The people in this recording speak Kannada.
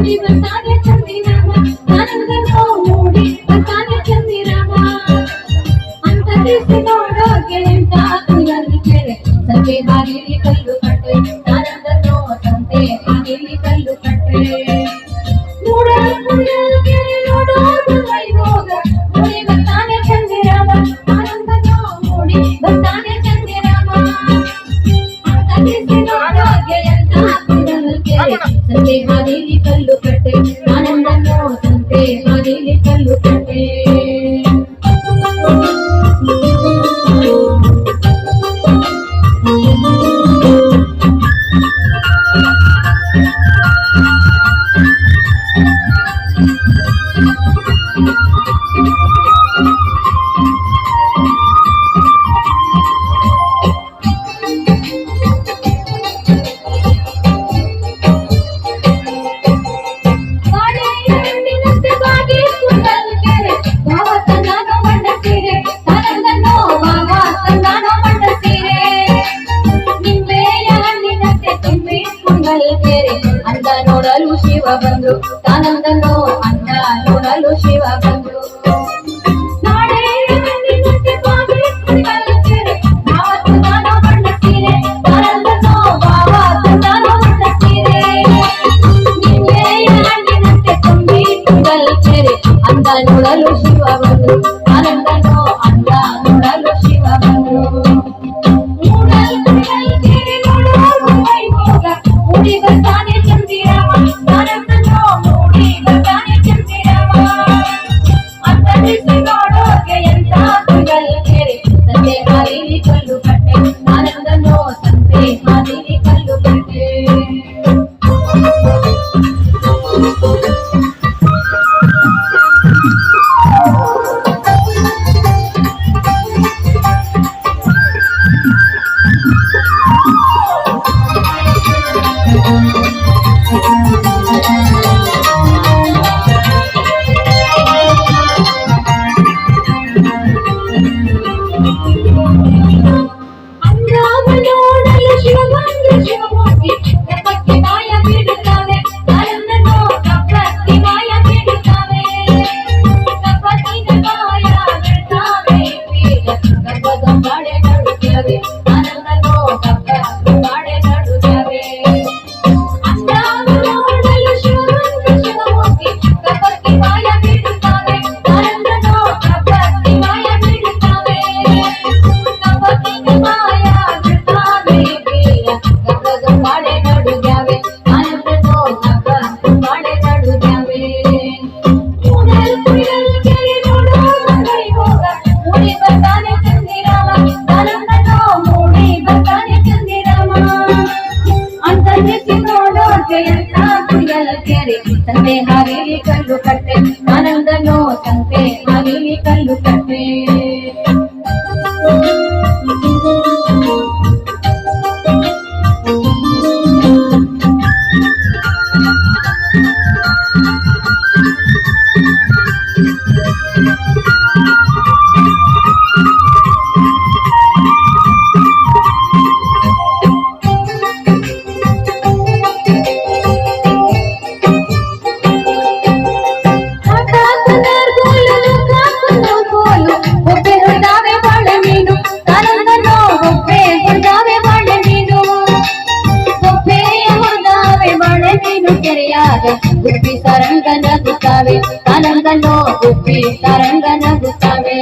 ಮೂಡಿ ಬರ್ತಾನೆ ಚಂದಿರಾಮ ಆನಂದನೋ ಮೂಡಿ ಬರ್ತಾನೆ ಚಂದಿರಾಮ ಅಂತ ತಿಳಿಸಿ ನೋಡೋಕೆ ಎಂತ ಕುಲಲ್ಲಿ ಕೆರೆ ಸಂತೆ ಹಾದಿಲಿ ಕಲ್ಲು ಕಟ್ಟೆ ಆನಂದನೋ ಸಂತೆ ಹಾದಿಲಿ ಕಲ್ಲು ಕಟ್ಟೆ ನೋಡೋದು ವೈಭೋಗ ಮೂಡಿ ಬರ್ತಾನೆ ಚಂದಿರಾಮ ಆನಂದನೋ ಮೂಡಿ ಬರ್ತಾನೆ ಚಂದಿರಾಮ ಅಂತ ತಿಳಿಸಿ ನೋಡೋಕೆ ಎಂತ ಕುಲಲ್ಲಿ ಕೆರೆ ಸಂತೆ ಹಾದಿಲಿ ಕಲ್ಲು ಕಟ್ಟೆ ಆನಂದನೋ ಸಂತೆ ಹಾದಿಲಿ ಕಲ್ಲು ಕಟ್ಟೆ ಅಂದ ನೋಡಲು ಶಿವ ಬಂದ್ರು ತಾನಂದನೋ ಅಂದ ನೋಡಲು ಶಿವ ಬಂದ್ರು ಅಂದ ನೋಡಲು ಶಿವ ಬಂದ್ರು ತಾನಂದನೋ ಅಂದ ನೋಡಲು ಶಿವ ಬಂದ್ರು ಮೂಡಿ ಬರ್ತಾನೆ ಚಂದಿರಾಮ ಆನಂದನೋ ಮೂಡಿ ಬರ್ತಾನೆ ಚಂದಿರಾಮ ಅಂತ ತಿಳಿಸಿ ನೋಡೋಕೆ ಎಂತ ಕುಗಲ್ ಕೆರೆ ಸಂತೆ ಹಾದಿಲಿ ಕಲ್ಲು ಕಟ್ಟೆ ಆನಂದನೋ ಸಂತೆ ಹಾದಿಲಿ ಕಲ್ಲು ಕಟ್ಟೆ ಸಂತೆ ಹಾದಿಲಿ ಕಲ್ಲು ಕಟ್ಟೆ ಆನಂದನೋ ಸಂತೆ ಹಾದಿಲಿ ಕಲ್ಲು ಕಟ್ಟೆ ಗುಬ್ಬಿ ಸರಂಗನ ಗುತ್ತಾವೆ ಆನಂದನೋ ಗುಬ್ಬಿ ಸರಂಗನ ಗುತ್ತಾವೆ